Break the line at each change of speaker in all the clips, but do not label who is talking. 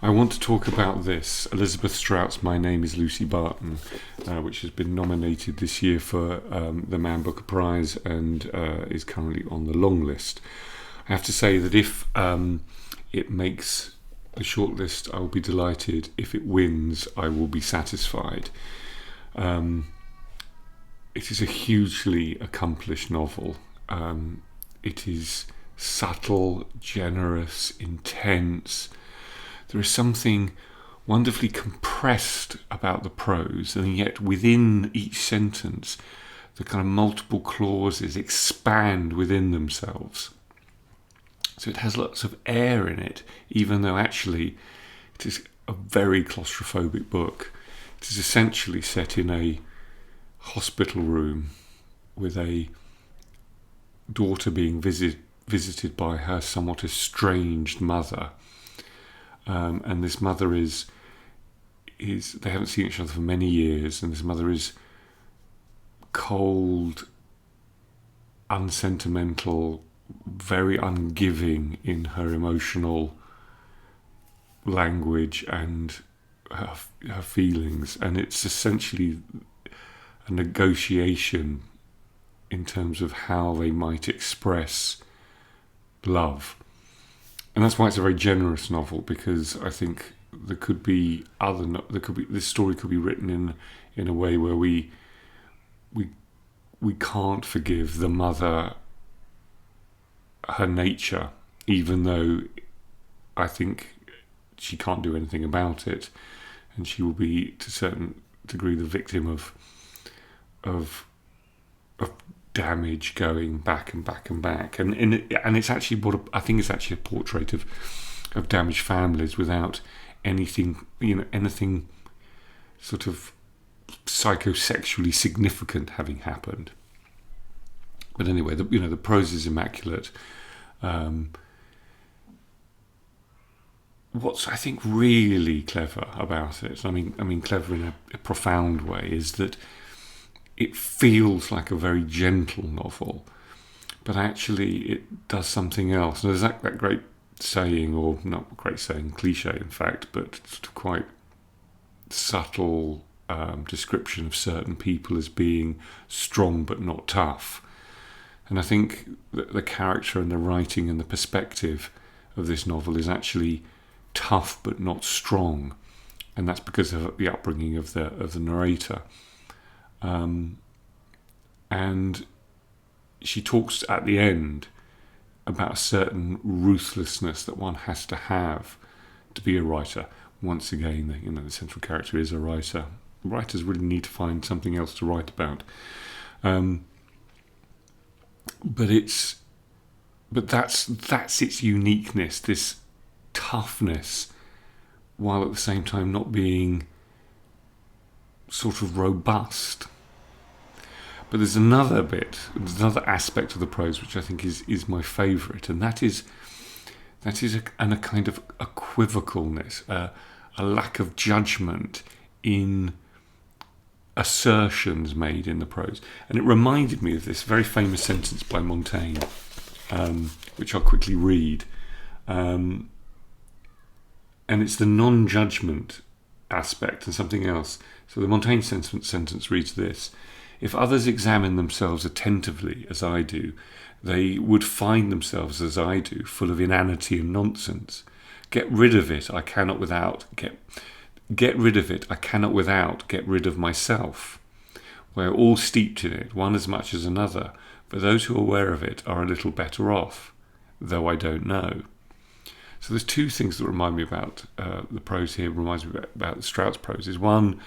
I want to talk about this, Elizabeth Strout's My Name is Lucy Barton, which has been nominated this year for the Man Booker Prize and is currently on the long list. I have to say that if it makes the shortlist, I will be delighted. If it wins, I will be satisfied. It is a hugely accomplished novel. It is subtle, generous, intense. There is something wonderfully compressed about the prose, and yet within each sentence, the kind of multiple clauses expand within themselves. So it has lots of air in it, even though actually it is a very claustrophobic book. It is essentially set in a hospital room with a daughter being visited by her somewhat estranged mother. And this mother is they haven't seen each other for many years, and this mother is cold, unsentimental, very ungiving in her emotional language and her feelings, and it's essentially a negotiation in terms of how they might express love. And that's why it's a very generous novel, because I think this story could be written in a way where we can't forgive the mother her nature, even though I think she can't do anything about it, and she will be to a certain degree the victim of damage going back and back and back, and it's actually I think it's actually a portrait of damaged families without anything sort of psychosexually significant having happened. But anyway, the prose is immaculate. What's I think really clever about it, I mean clever in a profound way, is that it feels like a very gentle novel, but actually it does something else. And there's that great saying, or not great saying, cliche in fact, but sort of quite subtle description of certain people as being strong but not tough. And I think that the character and the writing and the perspective of this novel is actually tough but not strong, and that's because of the upbringing of the narrator. And she talks at the end about a certain ruthlessness that one has to have to be a writer. Once again, the central character is a writer. Writers really need to find something else to write about. But that's its uniqueness, this toughness, while at the same time not being sort of robust. But there's another aspect of the prose which I think is my favourite, and that is a kind of equivocalness, a lack of judgment in assertions made in the prose. And it reminded me of this very famous sentence by Montaigne, which I'll quickly read. And it's the non-judgment aspect and something else. So the Montaigne sentence reads this: if others examine themselves attentively as I do, they would find themselves as I do, full of inanity and nonsense. Get rid of it, I cannot without get rid of myself. We are all steeped in it, one as much as another, but those who are aware of it are a little better off, though I don't know. So there's two things that remind me about the prose here, reminds me about Strout's prose. Is one,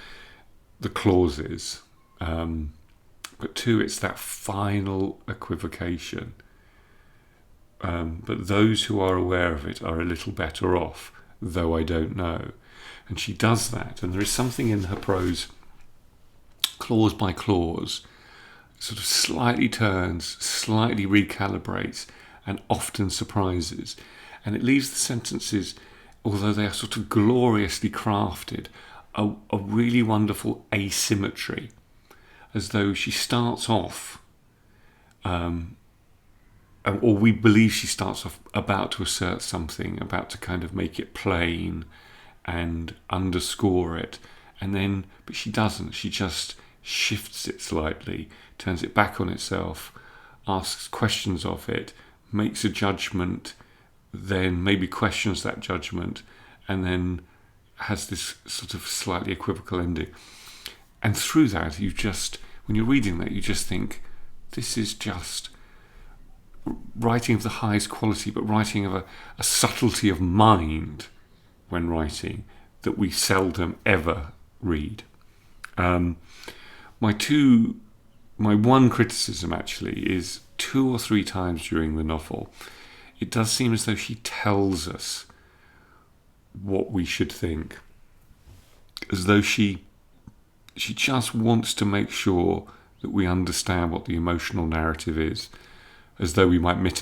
the clauses, but two, it's that final equivocation. But those who are aware of it are a little better off, though I don't know. And she does that, and there is something in her prose, clause by clause, sort of slightly turns, slightly recalibrates, and often surprises. And it leaves the sentences, although they are sort of gloriously crafted, a really wonderful asymmetry, as though she starts off, or we believe she starts off about to assert something, about to kind of make it plain, and underscore it, but she doesn't. She just shifts it slightly, turns it back on itself, asks questions of it, makes a judgment, then maybe questions that judgment, and then has this sort of slightly equivocal ending. And through that, when you're reading that, you just think, this is just writing of the highest quality, but writing of a subtlety of mind when writing that we seldom ever read. My one criticism actually is 2 or 3 times during the novel, it does seem as though she tells us what we should think, as though she just wants to make sure that we understand what the emotional narrative is, as though we might miss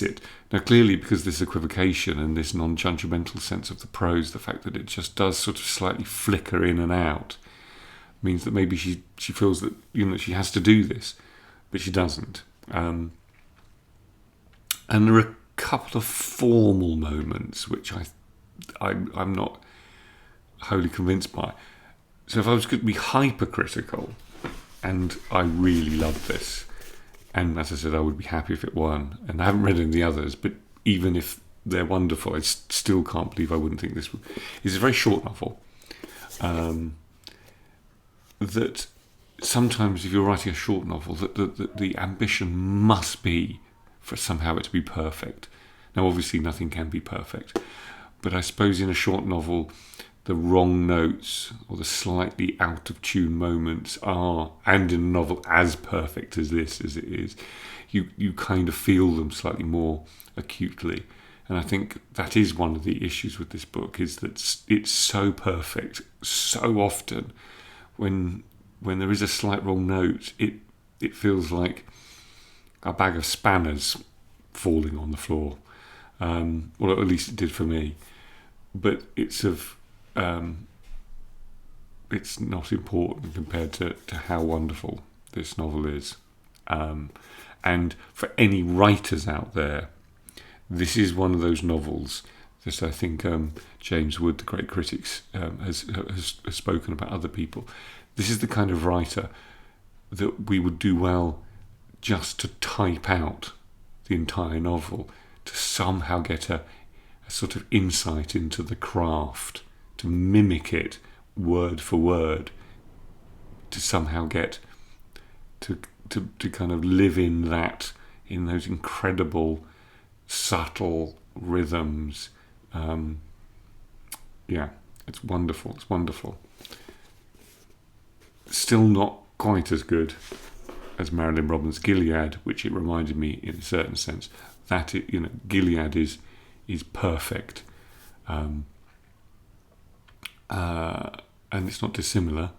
it. Now, clearly, because this equivocation and this non-judgmental sense of the prose, the fact that it just does sort of slightly flicker in and out, means that maybe she feels that she has to do this, but she doesn't. And there are a couple of formal moments which I'm not wholly convinced by. So if I was going to be hypercritical, and I really love this, and as I said, I would be happy if it won, and I haven't read any of the others, but even if they're wonderful, I still can't believe I wouldn't think this is a very short novel. That sometimes if you're writing a short novel, that the ambition must be for somehow it to be perfect. Now, obviously, nothing can be perfect, but I suppose in a short novel, the wrong notes or the slightly out of tune moments are, and in a novel as perfect as it is, you kind of feel them slightly more acutely. And I think that is one of the issues with this book, is that it's so perfect so often. When there is a slight wrong note, it feels like a bag of spanners falling on the floor. Well, at least it did for me. But it's not important compared to how wonderful this novel is. And for any writers out there, this is one of those novels that I think James Wood, the great critic, has spoken about other people. This is the kind of writer that we would do well just to type out the entire novel, to somehow get a sort of insight into the craft, to mimic it word for word, to somehow get to kind of live in those incredible subtle rhythms. It's wonderful. Still not quite as good as Marilyn Robbins' Gilead, which it reminded me in a certain sense that Gilead is perfect, and it's not dissimilar.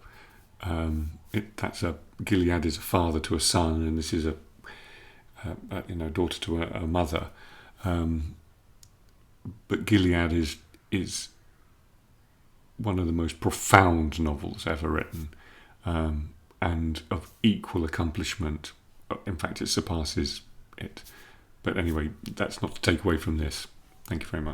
Gilead is a father to a son, and this is a daughter to a mother. But Gilead is one of the most profound novels ever written, and of equal accomplishment. In fact, it surpasses it. But anyway, that's not to take away from this. Thank you very much.